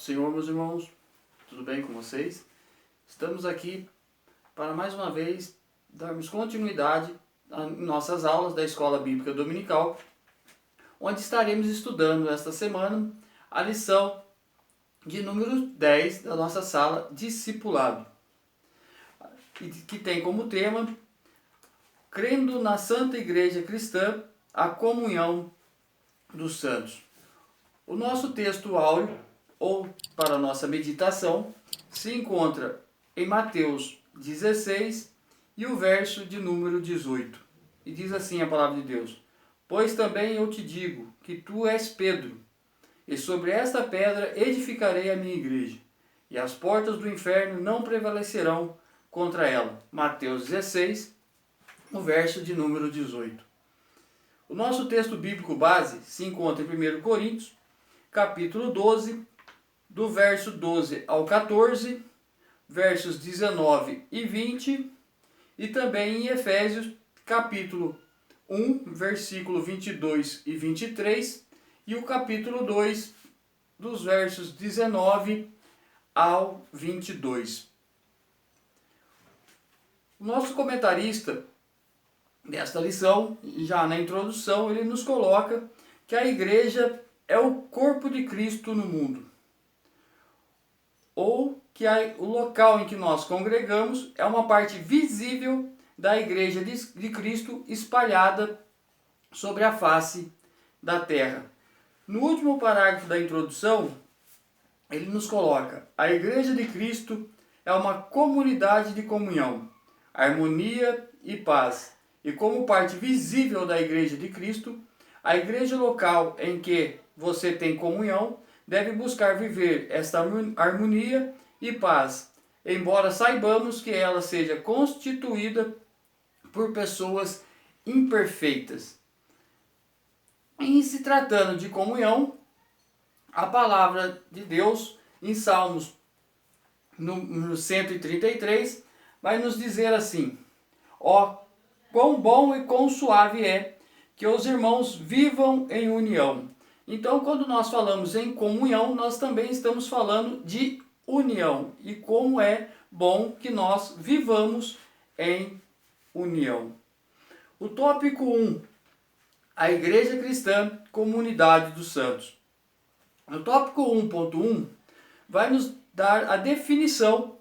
Senhor, meus irmãos, tudo bem com vocês? Estamos aqui para mais uma vez darmos continuidade em nossas aulas da Escola Bíblica Dominical, onde estaremos estudando esta semana a lição de número 10 da nossa sala Discipulado, que tem como tema Crendo na Santa Igreja Cristã, a comunhão dos santos. O nosso texto áureo, ou para a nossa meditação, se encontra em Mateus 16 e o verso de número 18. E diz assim a palavra de Deus: Pois também eu te digo que tu és Pedro, e sobre esta pedra edificarei a minha igreja, e as portas do inferno não prevalecerão contra ela. Mateus 16, o verso de número 18. O nosso texto bíblico base se encontra em 1 Coríntios, capítulo 12, do verso 12 ao 14, versos 19 e 20, e também em Efésios, capítulo 1, versículo 22 e 23, e o capítulo 2, dos versos 19 ao 22. O nosso comentarista desta lição, já na introdução, ele nos coloca que a igreja é o corpo de Cristo no mundo, ou que o local em que nós congregamos é uma parte visível da igreja de Cristo espalhada sobre a face da terra. No último parágrafo da introdução, ele nos coloca: a igreja de Cristo é uma comunidade de comunhão, harmonia e paz. E como parte visível da igreja de Cristo, a igreja local em que você tem comunhão deve buscar viver esta harmonia e paz, embora saibamos que ela seja constituída por pessoas imperfeitas. Em se tratando de comunhão, a palavra de Deus, em Salmos no 133, vai nos dizer assim: ó, quão bom e quão suave é que os irmãos vivam em união. Então, quando nós falamos em comunhão, nós também estamos falando de união. E como é bom que nós vivamos em união. O tópico 1, a Igreja Cristã, Comunidade dos Santos. No tópico 1.1, vai nos dar a definição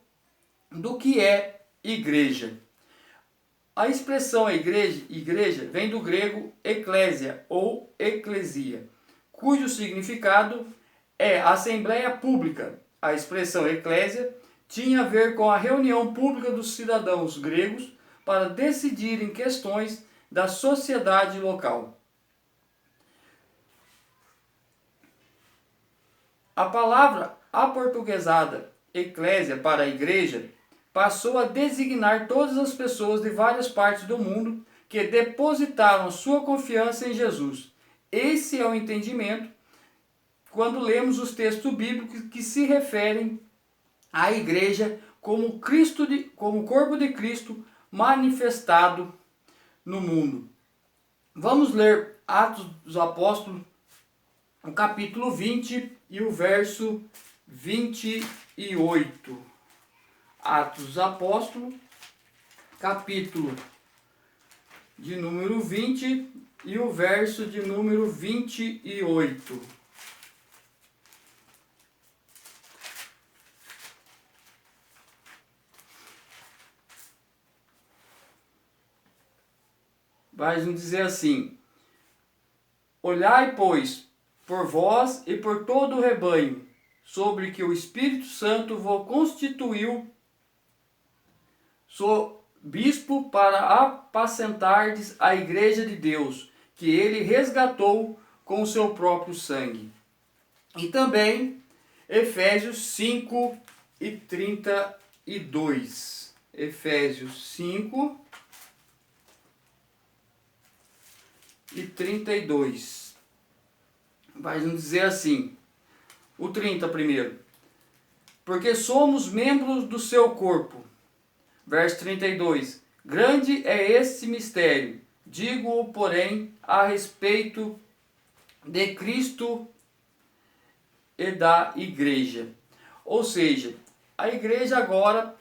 do que é igreja. A expressão igreja vem do grego eclésia ou eclesia, cujo significado é assembleia pública. A expressão eclésia tinha a ver com a reunião pública dos cidadãos gregos para decidirem questões da sociedade local. A palavra aportuguesada eclésia para a igreja passou a designar todas as pessoas de várias partes do mundo que depositaram sua confiança em Jesus. Esse é o entendimento quando lemos os textos bíblicos que se referem à igreja como corpo de Cristo manifestado no mundo. Vamos ler Atos dos Apóstolos, o capítulo 20 e o verso 28. Atos dos Apóstolos, capítulo de número 20 e o verso de número 28. Vai nos dizer assim: olhai, pois, por vós e por todo o rebanho, sobre que o Espírito Santo vos constituiu bispo para apacentardes a igreja de Deus, que ele resgatou com o seu próprio sangue. E também Efésios 5 e 32. Efésios 5 e 32. Vai nos dizer assim, o 30 primeiro: porque somos membros do seu corpo. Verso 32. Grande é esse mistério, digo-o, porém, a respeito de Cristo e da igreja. Ou seja, a igreja agora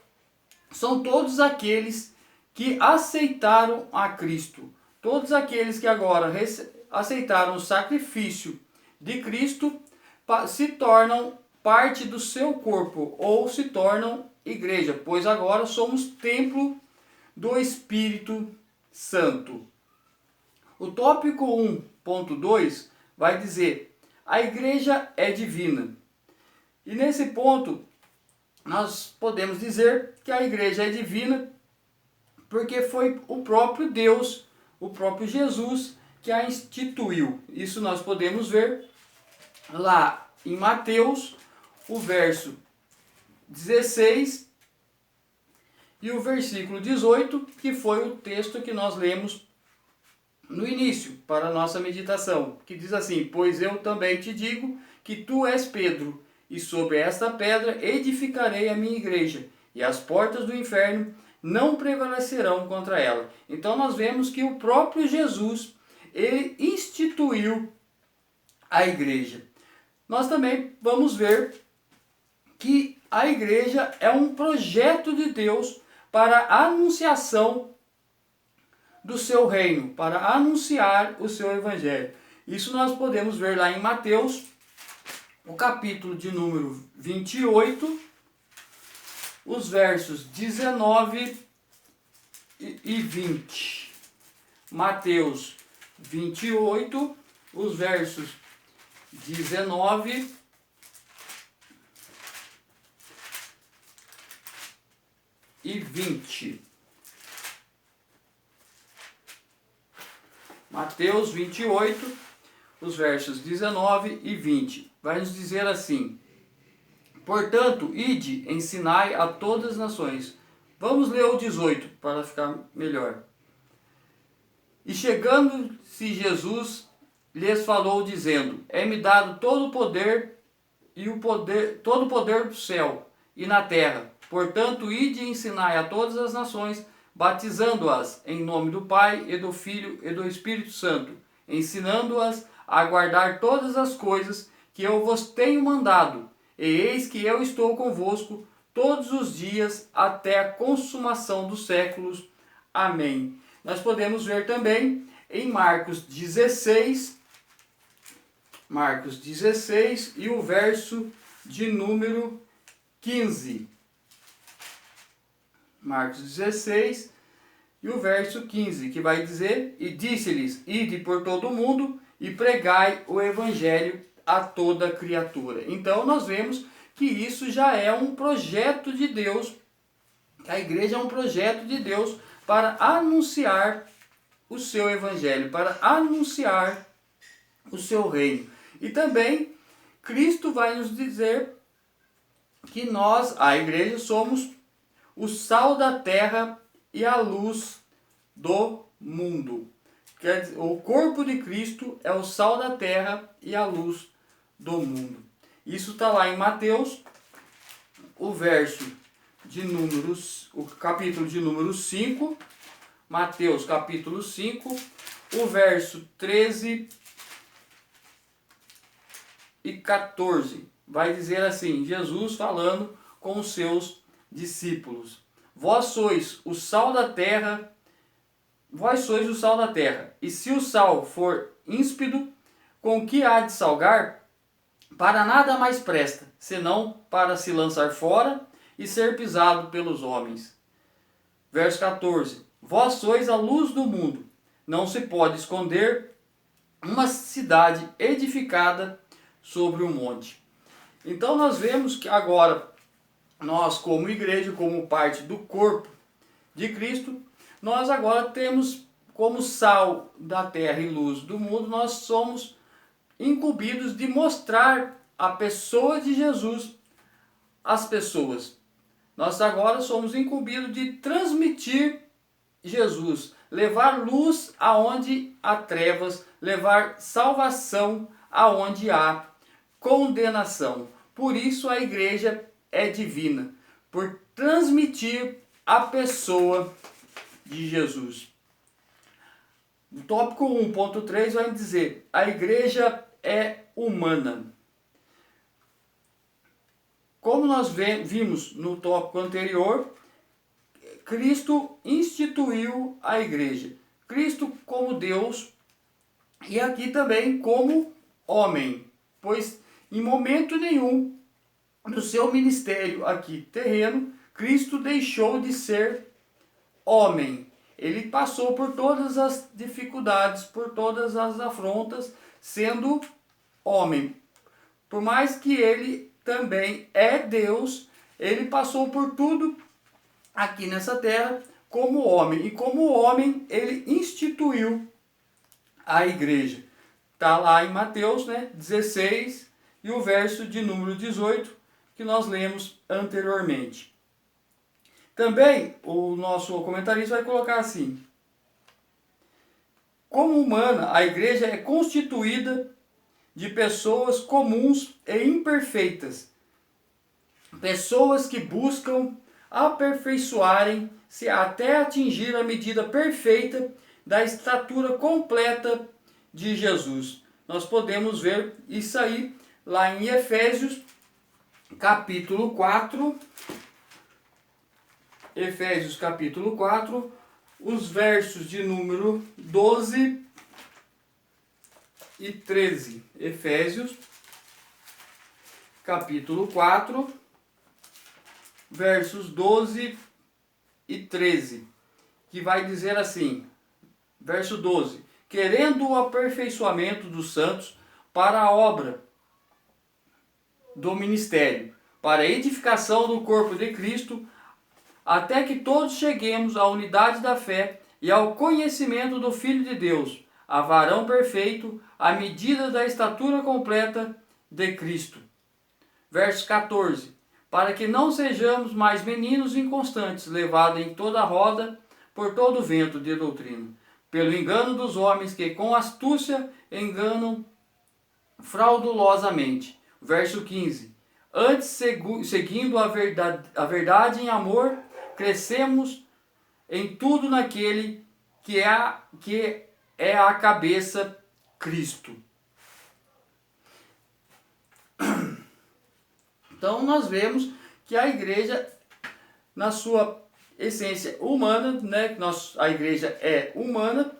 são todos aqueles que aceitaram a Cristo. Todos aqueles que agora aceitaram o sacrifício de Cristo se tornam parte do seu corpo ou se tornam igreja, pois agora somos templo do Espírito Santo. O tópico 1.2 vai dizer: a igreja é divina. E nesse ponto nós podemos dizer que a igreja é divina porque foi o próprio Deus, o próprio Jesus que a instituiu. Isso nós podemos ver lá em Mateus, o verso 16 e o versículo 18, que foi o texto que nós lemos no início para a nossa meditação, que diz assim: pois eu também te digo que tu és Pedro, e sobre esta pedra edificarei a minha igreja, e as portas do inferno não prevalecerão contra ela. Então nós vemos que o próprio Jesus, ele instituiu a igreja. Nós também vamos ver que a igreja é um projeto de Deus para a anunciação do seu reino, para anunciar o seu evangelho. Isso nós podemos ver lá em Mateus, o capítulo de número 28, os versos 19 e 20. Mateus 28, os versos 19 e 20. Mateus 28, os versos 19 e 20. Vai nos dizer assim: portanto, ide, ensinai a todas as nações. Vamos ler o 18 para ficar melhor. E chegando-se Jesus, lhes falou dizendo: é-me dado todo o poder e todo o poder do céu e na terra. Portanto, ide e ensinai a todas as nações, batizando-as em nome do Pai e do Filho e do Espírito Santo, ensinando-as a guardar todas as coisas que eu vos tenho mandado. E eis que eu estou convosco todos os dias até a consumação dos séculos. Amém. Nós podemos ver também em Marcos 16 e o verso de número 15. Marcos 16 e o verso 15, que vai dizer: e disse-lhes, ide por todo o mundo e pregai o evangelho a toda criatura. Então nós vemos que isso já é um projeto de Deus, a igreja é um projeto de Deus para anunciar o seu evangelho, para anunciar o seu reino. E também Cristo vai nos dizer que nós, a igreja, somos o sal da terra e a luz do mundo. Quer dizer, o corpo de Cristo é o sal da terra e a luz do mundo. Isso está lá em Mateus, o verso de números, o capítulo de número 5, Mateus capítulo 5, o verso 13 e 14. Vai dizer assim, Jesus falando com os seus discípulos: vós sois o sal da terra, e se o sal for ímpido, com que há de salgar? Para nada mais presta, senão para se lançar fora e ser pisado pelos homens. Verso 14. Vós sois a luz do mundo. Não se pode esconder uma cidade edificada sobre um monte. Então nós vemos que agora, nós como igreja, como parte do corpo de Cristo, nós agora temos como sal da terra e luz do mundo, nós somos incumbidos de mostrar a pessoa de Jesus às pessoas. Nós agora somos incumbidos de transmitir Jesus, levar luz aonde há trevas, levar salvação aonde há condenação. Por isso a igreja é divina, por transmitir a pessoa de Jesus. O tópico 1.3 vai dizer: a igreja é humana. como nós vimos no tópico anterior, Cristo instituiu a igreja. Cristo como Deus e aqui também como homem, pois em momento nenhum no seu ministério aqui terreno, Cristo deixou de ser homem. Ele passou por todas as dificuldades, por todas as afrontas, sendo homem. Por mais que ele também é Deus, ele passou por tudo aqui nessa terra como homem. E como homem, ele instituiu a igreja. Está lá em Mateus 16 e o verso de número 18 que nós lemos anteriormente. Também o nosso comentarista vai colocar assim: como humana, a igreja é constituída de pessoas comuns e imperfeitas, pessoas que buscam aperfeiçoarem-se até atingir a medida perfeita da estatura completa de Jesus. Nós podemos ver isso aí lá em Efésios capítulo 4, Efésios capítulo 4, os versos de número 12 e 13. Efésios capítulo 4, versos 12 e 13, que vai dizer assim, verso 12: querendo o aperfeiçoamento dos santos para a obra do ministério, para a edificação do corpo de Cristo, até que todos cheguemos à unidade da fé e ao conhecimento do Filho de Deus, a varão perfeito, à medida da estatura completa de Cristo. Verso 14: para que não sejamos mais meninos inconstantes, levados em toda roda por todo vento de doutrina, pelo engano dos homens que com astúcia enganam fraudulosamente. Verso 15: antes, seguindo a verdade em amor, crescemos em tudo naquele que é a cabeça, Cristo. Então nós vemos que a igreja, na sua essência humana, a igreja é humana,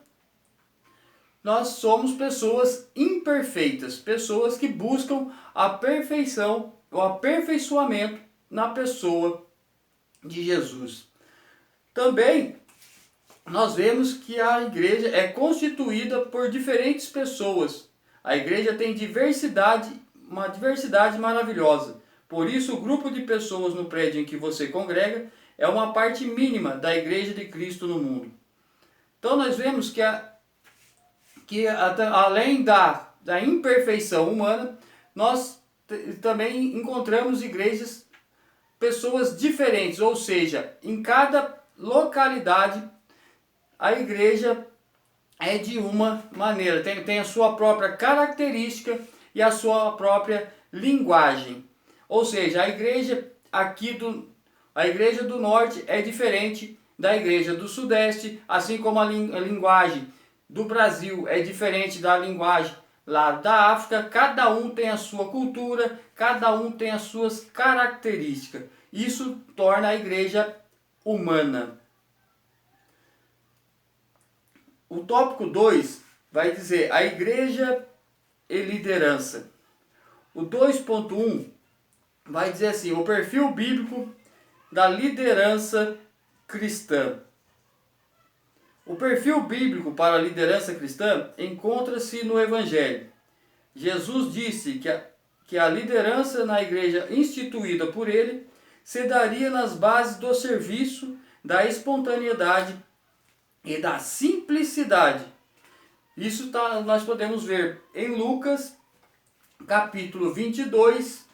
nós somos pessoas imperfeitas, pessoas que buscam a perfeição, o aperfeiçoamento na pessoa de Jesus. Também nós vemos que a igreja é constituída por diferentes pessoas. A igreja tem uma diversidade maravilhosa. Por isso, o grupo de pessoas no prédio em que você congrega é uma parte mínima da igreja de Cristo no mundo. Então nós vemos que além da imperfeição humana, nós também encontramos igrejas, pessoas diferentes, ou seja, em cada localidade a igreja é de uma maneira, tem a sua própria característica e a sua própria linguagem. Ou seja, a igreja do norte é diferente da igreja do sudeste, assim como a linguagem do Brasil é diferente da linguagem lá da África. Cada um tem a sua cultura, cada um tem as suas características. Isso torna a igreja humana. O tópico 2 vai dizer a igreja e liderança. O 2.1 vai dizer assim, o perfil bíblico da liderança cristã. O perfil bíblico para a liderança cristã encontra-se no Evangelho. Jesus disse que a liderança na igreja instituída por ele se daria nas bases do serviço, da espontaneidade e da simplicidade. Isso nós podemos ver em Lucas, capítulo 22,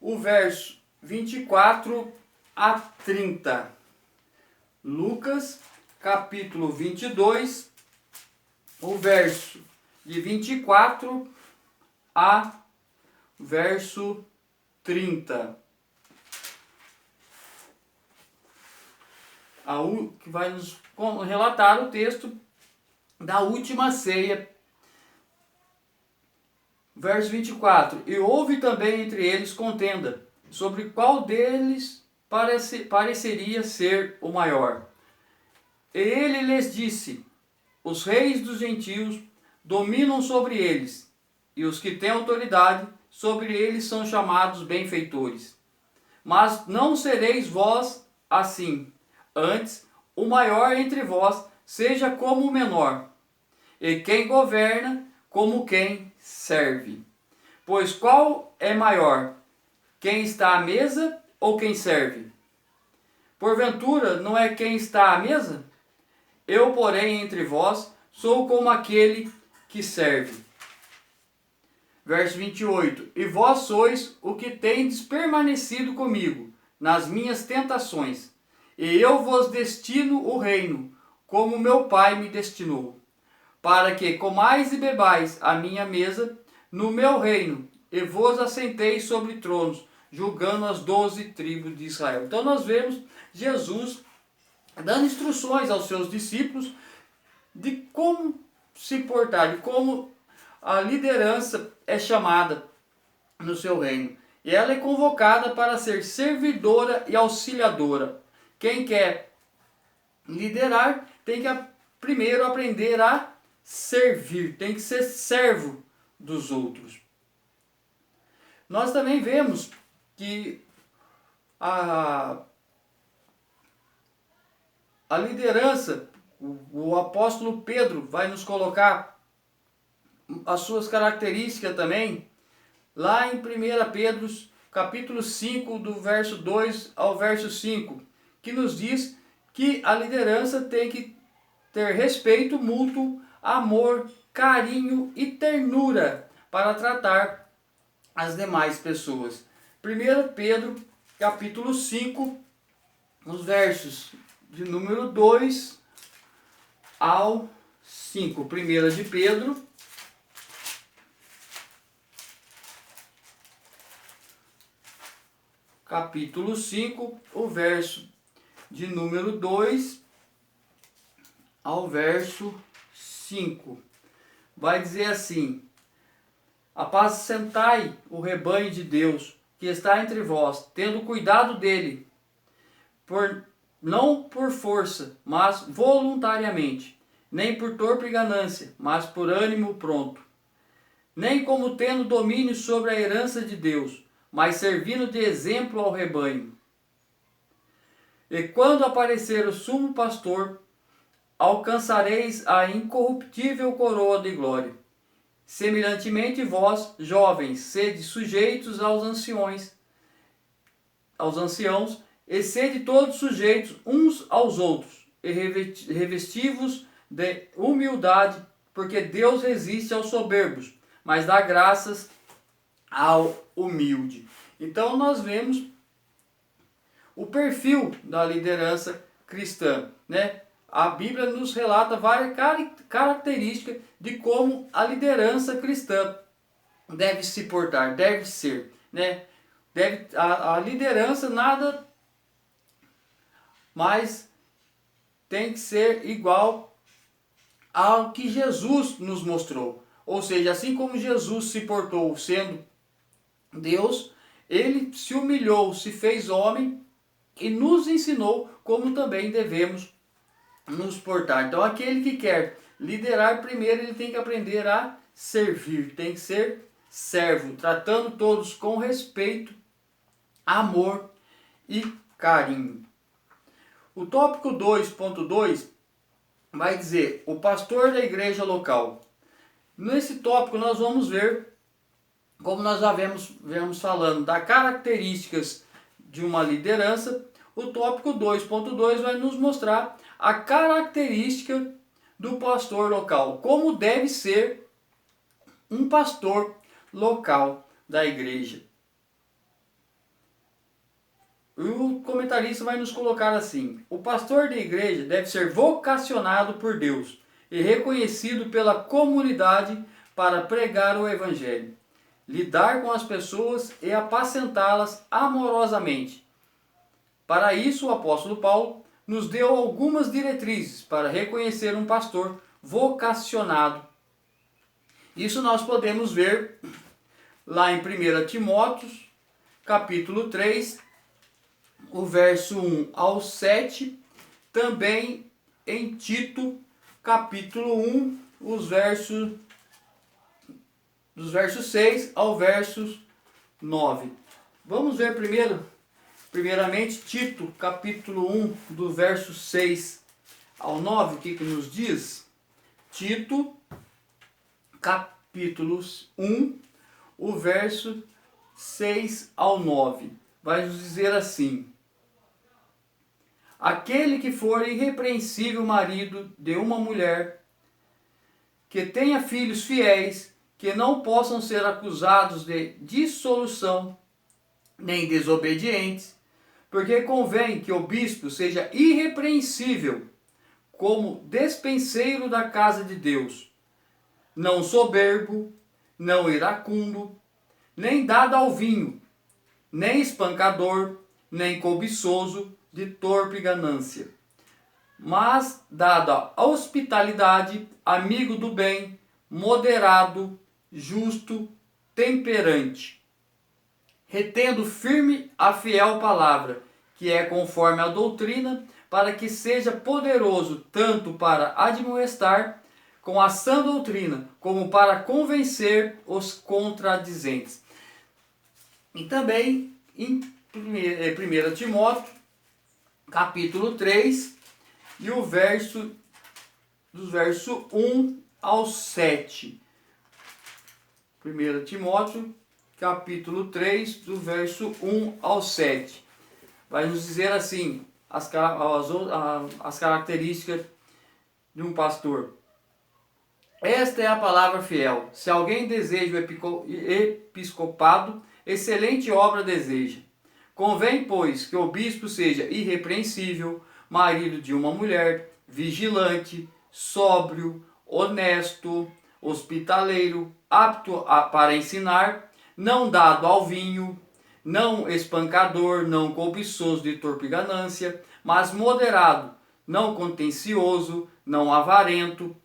o verso 24 a 30. Lucas, capítulo 22, o verso de 24 a verso 30. Que vai nos relatar o texto da última ceia. Verso 24. E houve também entre eles contenda, sobre qual deles pareceria ser o maior. E ele lhes disse: os reis dos gentios dominam sobre eles, e os que têm autoridade sobre eles são chamados benfeitores. Mas não sereis vós assim. Antes, o maior entre vós seja como o menor, e quem governa como quem serve. Pois qual é maior, quem está à mesa ou quem serve? Porventura não é quem está à mesa? Eu, porém, entre vós, sou como aquele que serve. Verso 28. E vós sois o que tendes permanecido comigo nas minhas tentações, e eu vos destino o reino, como meu Pai me destinou, para que comais e bebais a minha mesa no meu reino, e vos assenteis sobre tronos, julgando as 12 tribos de Israel. Então nós vemos Jesus dando instruções aos seus discípulos de como se portar, de como a liderança é chamada no seu reino. E ela é convocada para ser servidora e auxiliadora. Quem quer liderar tem que primeiro aprender a servir, tem que ser servo dos outros. Nós também vemos que a liderança, o apóstolo Pedro vai nos colocar as suas características também, lá em 1 Pedro, capítulo 5, do verso 2 ao verso 5, que nos diz que a liderança tem que ter respeito mútuo, amor, carinho e ternura para tratar as demais pessoas. 1 Pedro, capítulo 5, os versos de número 2 ao 5. 1 de Pedro, capítulo 5, o verso de número 2 ao verso 5. Vai dizer assim: apacentai o rebanho de Deus que está entre vós, tendo cuidado dele, não por força, mas voluntariamente, nem por torpe ganância, mas por ânimo pronto, nem como tendo domínio sobre a herança de Deus, mas servindo de exemplo ao rebanho. E quando aparecer o sumo pastor, alcançareis a incorruptível coroa de glória. Semelhantemente vós, jovens, sede sujeitos aos anciãos, e sede todos sujeitos uns aos outros, e revestivos de humildade, porque Deus resiste aos soberbos, mas dá graças ao humilde. Então nós vemos o perfil da liderança cristã, né? A Bíblia nos relata várias características de como a liderança cristã deve se portar, deve ser, né? A liderança nada mais tem que ser igual ao que Jesus nos mostrou. Ou seja, assim como Jesus se portou sendo Deus, ele se humilhou, se fez homem e nos ensinou como também devemos nos portar. Então aquele que quer liderar, primeiro ele tem que aprender a servir, tem que ser servo, tratando todos com respeito, amor e carinho. O tópico 2.2 vai dizer o pastor da igreja local. Nesse tópico nós vamos ver, como nós já vemos falando, das características de uma liderança. O tópico 2.2 vai nos mostrar a característica do pastor local, como deve ser um pastor local da igreja. O comentarista vai nos colocar assim: o pastor da igreja deve ser vocacionado por Deus e reconhecido pela comunidade para pregar o evangelho, lidar com as pessoas e apacentá-las amorosamente. Para isso, o apóstolo Paulo nos deu algumas diretrizes para reconhecer um pastor vocacionado. Isso nós podemos ver lá em 1 Timóteo, capítulo 3, o verso 1 ao 7, também em Tito, capítulo 1, dos versos 6 ao verso 9. Vamos ver primeiramente, Tito, capítulo 1, do verso 6 ao 9, o que nos diz? Tito, capítulo 1, o verso 6 ao 9. Vai nos dizer assim: aquele que for irrepreensível marido de uma mulher, que tenha filhos fiéis, que não possam ser acusados de dissolução, nem desobedientes, porque convém que o bispo seja irrepreensível, como despenseiro da casa de Deus, não soberbo, não iracundo, nem dado ao vinho, nem espancador, nem cobiçoso de torpe ganância, mas dado à hospitalidade, amigo do bem, moderado, justo, temperante, retendo firme a fiel palavra, que é conforme a doutrina, para que seja poderoso tanto para admoestar com a sã doutrina, como para convencer os contradizentes. E também em 1 Timóteo, capítulo 3, e o verso 1 ao 7. 1 Timóteo, capítulo 3, do verso 1 ao 7. Vai nos dizer assim, as características de um pastor. Esta é a palavra fiel. Se alguém deseja o episcopado, excelente obra deseja. Convém, pois, que o bispo seja irrepreensível, marido de uma mulher, vigilante, sóbrio, honesto, hospitaleiro, apto para ensinar, não dado ao vinho, não espancador, não cobiçoso de torpe ganância, mas moderado, não contencioso, não avarento,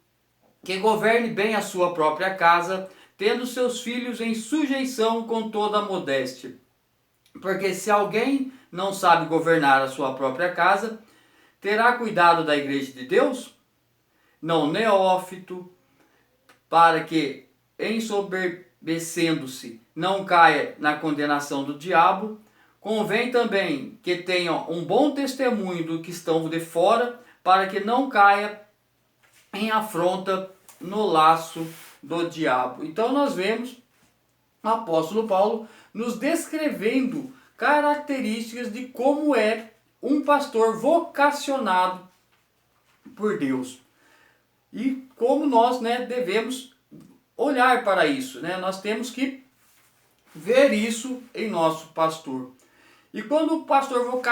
que governe bem a sua própria casa, tendo seus filhos em sujeição com toda a modéstia. Porque se alguém não sabe governar a sua própria casa, terá cuidado da igreja de Deus? Não neófito, para que, ensoberbecendo-se, não caia na condenação do diabo. Convém também que tenham um bom testemunho do que estão de fora, para que não caia em afronta no laço do diabo. Então nós vemos o apóstolo Paulo nos descrevendo características de como é um pastor vocacionado por Deus. E como nós devemos olhar para isso. Nós temos que ver isso em nosso pastor. E quando o pastor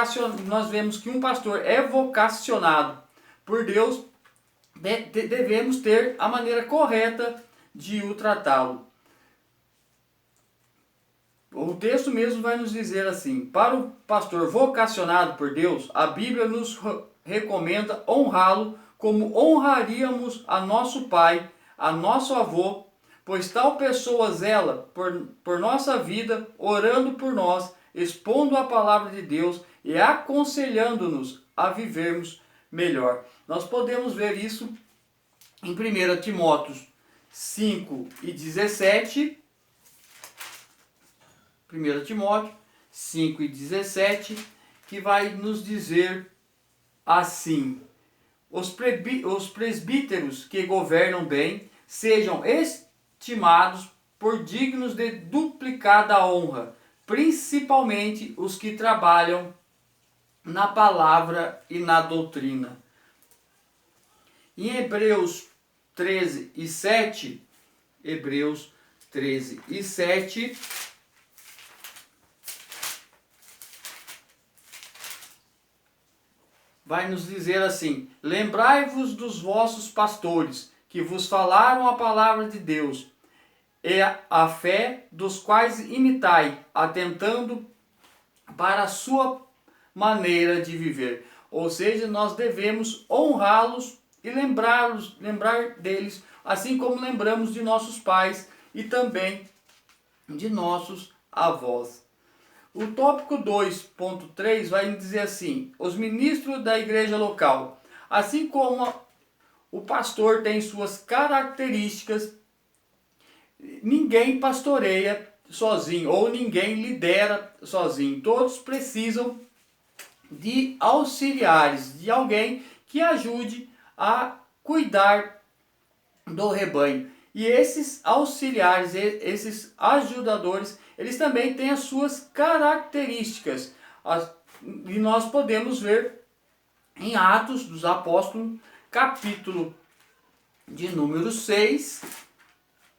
nós vemos que um pastor é vocacionado por Deus, devemos ter a maneira correta de o tratá-lo. O texto mesmo vai nos dizer assim: para o pastor vocacionado por Deus, a Bíblia nos recomenda honrá-lo como honraríamos a nosso pai, a nosso avô, pois tal pessoa zela por nossa vida, orando por nós, expondo a palavra de Deus e aconselhando-nos a vivermos melhor. Nós podemos ver isso em 1 Timóteo 5 e 17. 1 Timóteo 5 e 17, que vai nos dizer assim: os presbíteros que governam bem sejam estimados por dignos de duplicada honra, principalmente os que trabalham na palavra e na doutrina. Em Hebreus 13 e 7, Hebreus 13 e 7, vai nos dizer assim: lembrai-vos dos vossos pastores, que vos falaram a palavra de Deus, e a fé dos quais imitai, atentando para a sua maneira de viver. Ou seja, nós devemos honrá-los e lembrar deles, assim como lembramos de nossos pais e também de nossos avós. O tópico 2.3 vai dizer assim: os ministros da igreja local. Assim como o pastor tem suas características, ninguém pastoreia sozinho ou ninguém lidera sozinho. Todos precisam de auxiliares, de alguém que ajude a cuidar do rebanho. E esses auxiliares, esses ajudadores, eles também têm as suas características. E nós podemos ver em Atos dos Apóstolos, capítulo de número 6,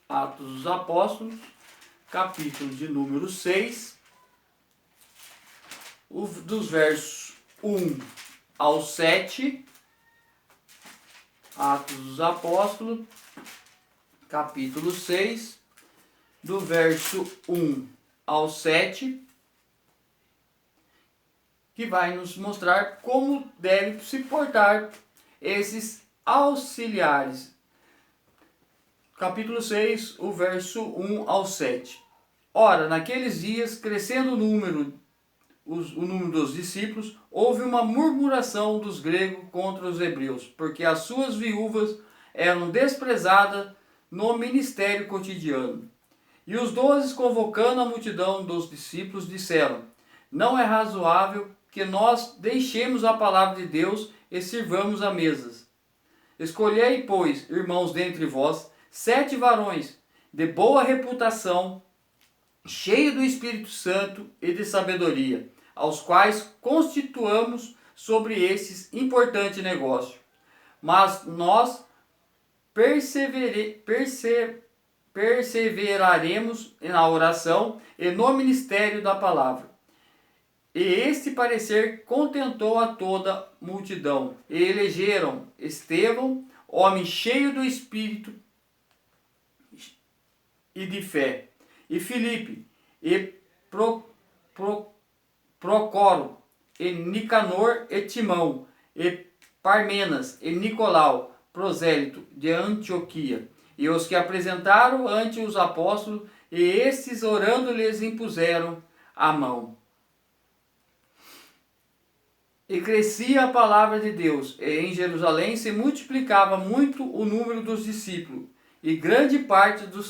Atos dos Apóstolos, capítulo de número 6, dos versos 1 ao 7, Atos dos Apóstolos, capítulo 6, do verso 1 ao 7, que vai nos mostrar como deve se portar esses auxiliares. Capítulo 6, o verso 1 ao 7. Ora, naqueles dias, crescendo o número dos discípulos, houve uma murmuração dos gregos contra os hebreus, porque as suas viúvas eram desprezadas no ministério cotidiano. E os 12, convocando a multidão dos discípulos, disseram: não é razoável que nós deixemos a palavra de Deus e sirvamos a mesas. Escolhei, pois, irmãos, dentre vós, 7 varões de boa reputação, cheios do Espírito Santo e de sabedoria, aos quais constituamos sobre esses importante negócio. Mas nós perseveraremos na oração e no ministério da palavra. E este parecer contentou a toda a multidão. E elegeram Estevão, homem cheio do Espírito e de fé, e Filipe, e Procoro, e Nicanor, e Timão, e Parmenas, e Nicolau, prosélito de Antioquia, e os que apresentaram ante os apóstolos, e estes, orando, lhes impuseram a mão. E crescia a palavra de Deus, e em Jerusalém se multiplicava muito o número dos discípulos, e grande parte dos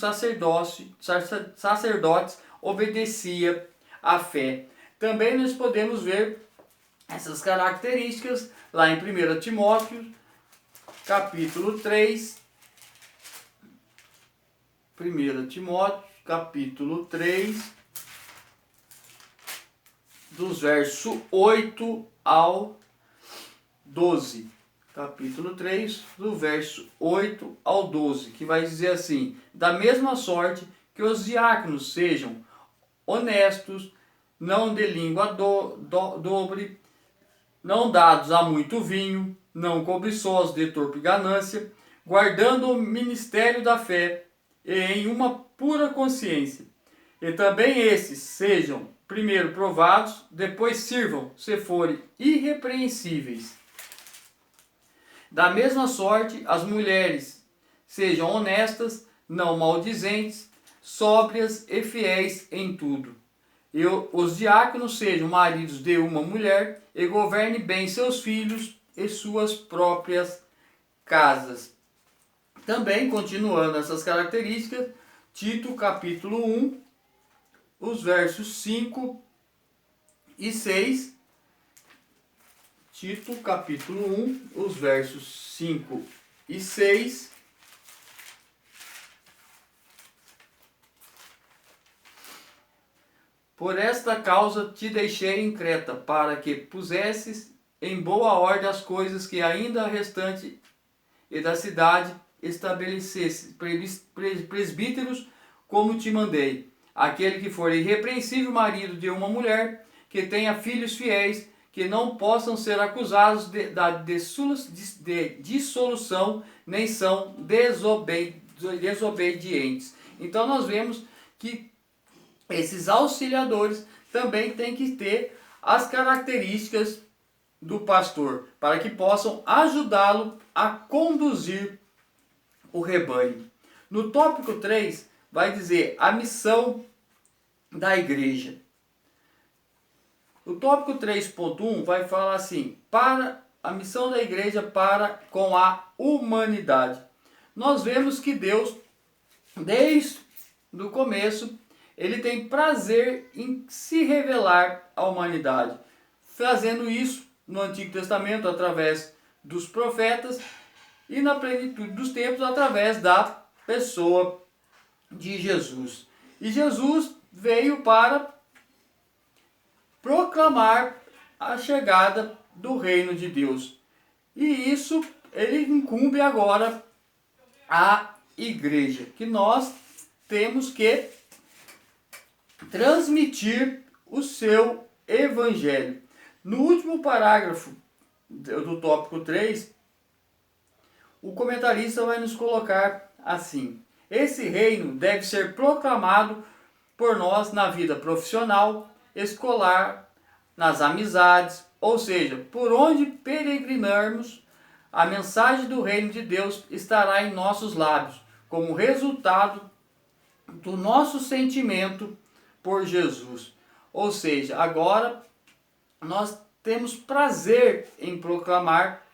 sacerdotes obedecia à fé. Também nós podemos ver essas características lá em 1 Timóteo, capítulo 3. 1 Timóteo, capítulo 3, dos versos 8 ao 12. Capítulo 3, do verso 8 ao 12, que vai dizer assim: da mesma sorte que os diáconos sejam honestos, não de língua dobre, não dados a muito vinho, não cobiçosos de torpe ganância, guardando o ministério da fé e em uma pura consciência. E também esses sejam primeiro provados, depois sirvam, se forem irrepreensíveis. Da mesma sorte, as mulheres sejam honestas, não maldizentes, sóbrias e fiéis em tudo. E os diáconos sejam maridos de uma mulher e governem bem seus filhos e suas próprias casas. Também, continuando essas características, Tito capítulo 1, os versos 5 e 6. Tito capítulo 1, os versos 5 e 6. Por esta causa te deixei em Creta, para que pusesses em boa ordem as coisas que ainda restante e da cidade estabelecesse presbíteros, como te mandei. Aquele que for irrepreensível marido de uma mulher, que tenha filhos fiéis, que não possam ser acusados de dissolução, nem são desobedientes. Então nós vemos que esses auxiliadores também têm que ter as características do pastor, para que possam ajudá-lo a conduzir o rebanho. No tópico 3, vai dizer a missão da igreja. O tópico 3.1 vai falar assim: para a missão da igreja para com a humanidade. Nós vemos que Deus, desde o começo, ele tem prazer em se revelar à humanidade, fazendo isso no Antigo Testamento através dos profetas e na plenitude dos tempos através da pessoa de Jesus. E Jesus veio para proclamar a chegada do reino de Deus. E isso ele incumbe agora a igreja, que nós temos que transmitir o seu evangelho. No último parágrafo do tópico 3, o comentarista vai nos colocar assim: esse reino deve ser proclamado por nós na vida profissional, escolar, nas amizades, ou seja, por onde peregrinarmos, a mensagem do reino de Deus estará em nossos lábios, como resultado do nosso sentimento por Jesus. Ou seja, agora nós temos prazer em proclamar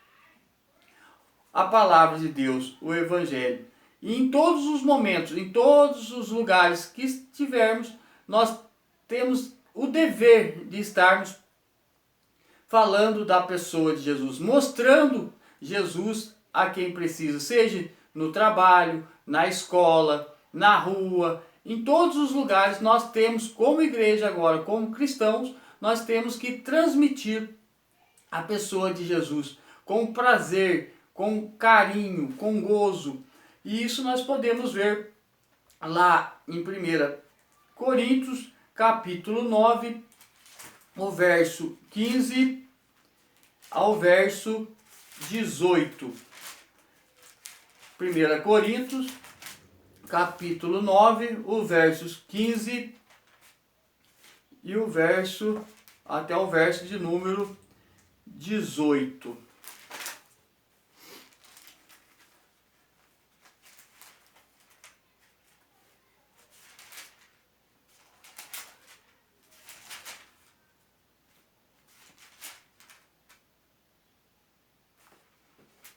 a palavra de Deus, o Evangelho. E em todos os momentos, em todos os lugares que estivermos, nós temos o dever de estarmos falando da pessoa de Jesus, mostrando Jesus a quem precisa, seja no trabalho, na escola, na rua, em todos os lugares. Nós temos, como igreja agora, como cristãos, nós temos que transmitir a pessoa de Jesus com prazer, com carinho, com gozo. E isso nós podemos ver lá em 1 Coríntios, capítulo 9, o verso 15 ao verso 18. 1 Coríntios, capítulo 9, os versos 15 e o verso até o verso de número 18.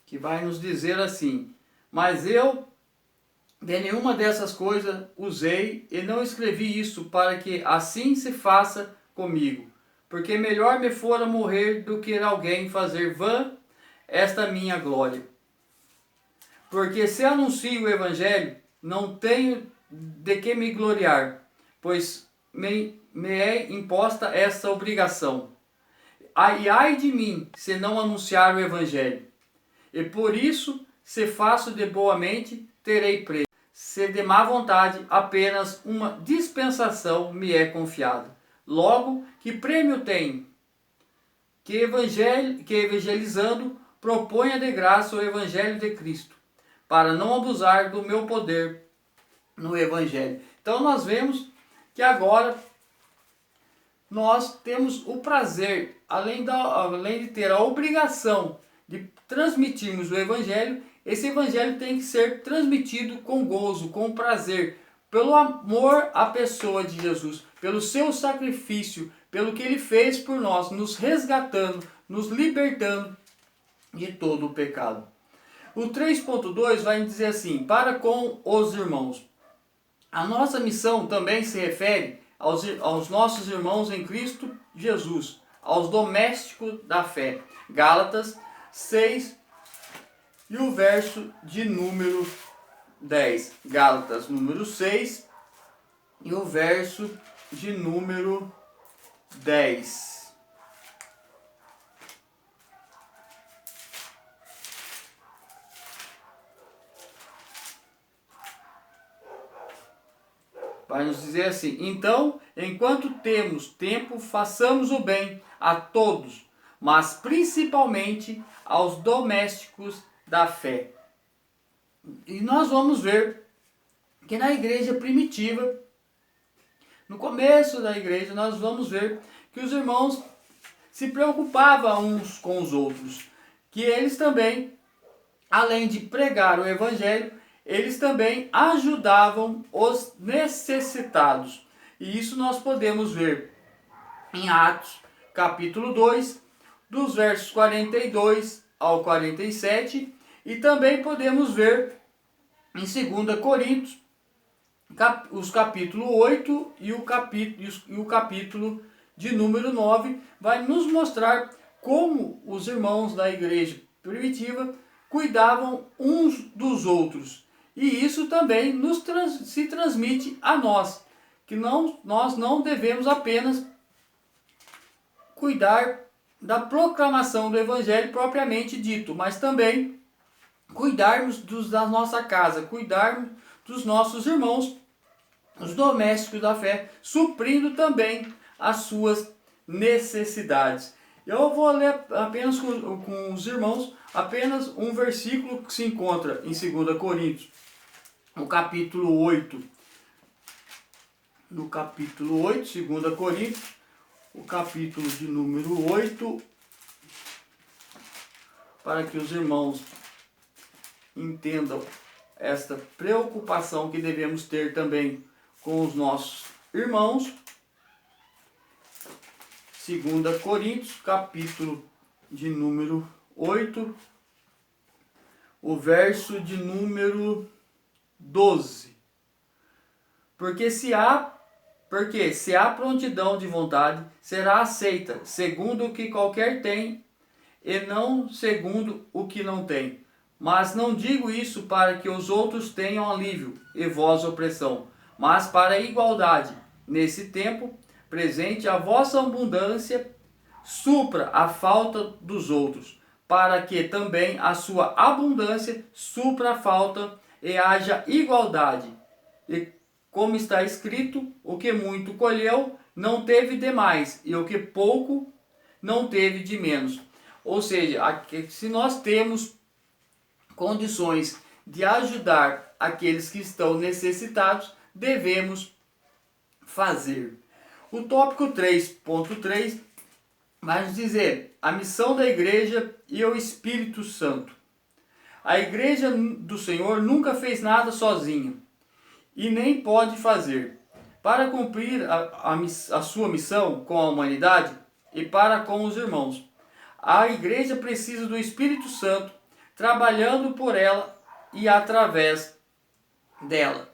Que vai nos dizer assim: mas eu de nenhuma dessas coisas usei e não escrevi isso para que assim se faça comigo, porque melhor me fora morrer do que alguém fazer vã esta minha glória. Porque se anuncio o evangelho, não tenho de que me gloriar, pois me é imposta essa obrigação. Ai de mim se não anunciar o evangelho. E por isso, se faço de boa mente, terei preço. Se de má vontade, apenas uma dispensação me é confiada. Logo, que prêmio tenho? Que evangelizando, proponha de graça o evangelho de Cristo, para não abusar do meu poder no evangelho. Então nós vemos que agora nós temos o prazer, além de ter a obrigação de transmitirmos o evangelho, esse evangelho tem que ser transmitido com gozo, com prazer, pelo amor à pessoa de Jesus, pelo seu sacrifício, pelo que ele fez por nós, nos resgatando, nos libertando de todo o pecado. O 3.2 vai dizer assim: para com os irmãos. A nossa missão também se refere aos nossos irmãos em Cristo Jesus, aos domésticos da fé. Gálatas 6 e o verso de número 10. Gálatas número 6 e o verso de número 10. Vai nos dizer assim: então, enquanto temos tempo, façamos o bem a todos, mas principalmente aos domésticos da fé. E nós vamos ver que na igreja primitiva, no começo da igreja, nós vamos ver que os irmãos se preocupavam uns com os outros, que eles também, além de pregar o evangelho, eles também ajudavam os necessitados. E isso nós podemos ver em Atos, capítulo 2, dos versos 42 ao 47, e também podemos ver em 2 Coríntios, os capítulo 8 e o capítulo de número 9, vai nos mostrar como os irmãos da igreja primitiva cuidavam uns dos outros. E isso também se transmite a nós, que nós não devemos apenas cuidar da proclamação do evangelho propriamente dito, mas também cuidarmos da nossa casa, cuidarmos dos nossos irmãos, os domésticos da fé, suprindo também as suas necessidades. Eu vou ler apenas com os irmãos apenas um versículo que se encontra em 2 Coríntios, no capítulo 8. No capítulo 8, 2 Coríntios, o capítulo de número 8, para que os irmãos entendam esta preocupação que devemos ter também com os nossos irmãos. 2 Coríntios, capítulo de número 8, o verso de número 12. Porque se há prontidão de vontade, será aceita, segundo o que qualquer tem, e não segundo o que não tem. Mas não digo isso para que os outros tenham alívio e vós opressão, mas para a igualdade. Nesse tempo presente, a vossa abundância supra a falta dos outros, para que também a sua abundância supra a falta e haja igualdade. E como está escrito, o que muito colheu não teve de mais, e o que pouco não teve de menos. Ou seja, se nós temos condições de ajudar aqueles que estão necessitados, devemos fazer. O tópico 3.3 vai nos dizer a missão da igreja e o Espírito Santo. A igreja do Senhor nunca fez nada sozinha e nem pode fazer. Para cumprir a sua missão com a humanidade e para com os irmãos, a igreja precisa do Espírito Santo trabalhando por ela e através dela.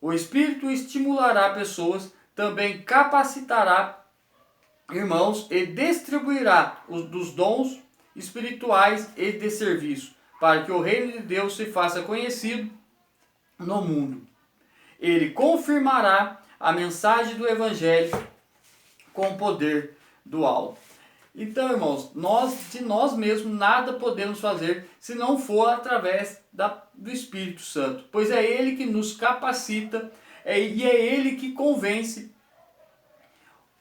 O Espírito estimulará pessoas, também capacitará irmãos e distribuirá dos dons espirituais e de serviço, para que o reino de Deus se faça conhecido no mundo. Ele confirmará a mensagem do Evangelho com o poder do alto. Então, irmãos, de nós mesmos nada podemos fazer se não for através do Espírito Santo, pois é Ele que nos capacita e é Ele que convence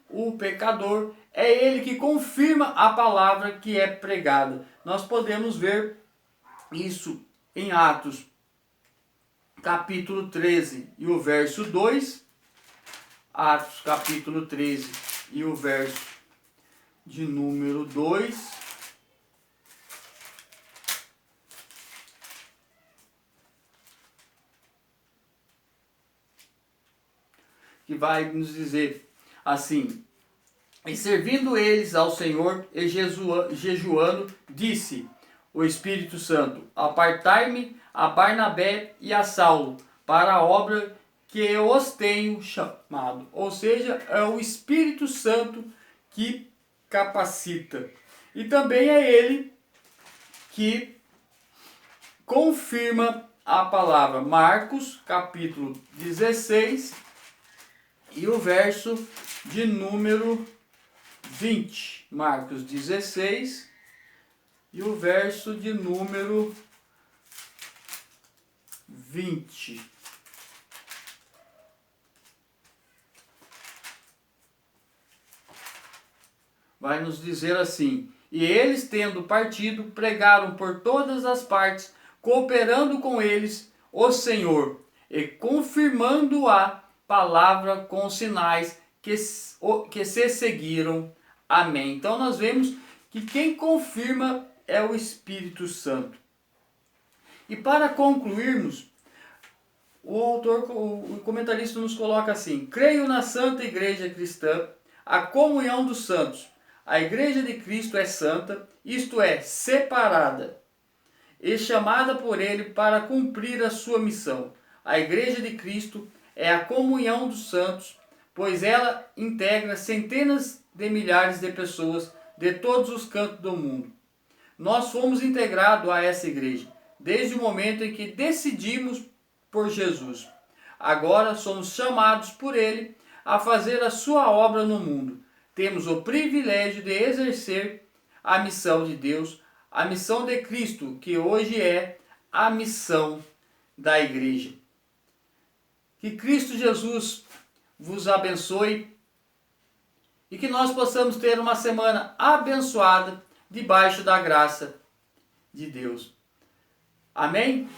o pecador, é Ele que confirma a palavra que é pregada. Nós podemos ver isso em Atos, capítulo 13 e o verso 2, Atos capítulo 13 e o verso de número 2, que vai nos dizer assim: e servindo eles ao Senhor e jejuando, disse o Espírito Santo: apartai-me a Barnabé e a Saulo para a obra que eu os tenho chamado. Ou seja, é o Espírito Santo que capacita. E também é Ele que confirma a palavra. Marcos, capítulo 16 e o verso de número 20. Marcos 16 e o verso de número 20. Vai nos dizer assim: e eles, tendo partido, pregaram por todas as partes, cooperando com eles o Senhor, e confirmando a palavra com sinais que se seguiram. Amém. Então nós vemos que quem confirma é o Espírito Santo. E para concluirmos, o comentarista nos coloca assim: creio na Santa Igreja Cristã, a comunhão dos santos, A Igreja de Cristo é santa, isto é, separada e chamada por Ele para cumprir a sua missão. A Igreja de Cristo é a comunhão dos santos, pois ela integra centenas de milhares de pessoas de todos os cantos do mundo. Nós fomos integrados a essa igreja desde o momento em que decidimos por Jesus. Agora somos chamados por Ele a fazer a sua obra no mundo. Temos o privilégio de exercer a missão de Deus, a missão de Cristo, que hoje é a missão da igreja. Que Cristo Jesus vos abençoe e que nós possamos ter uma semana abençoada debaixo da graça de Deus. Amém?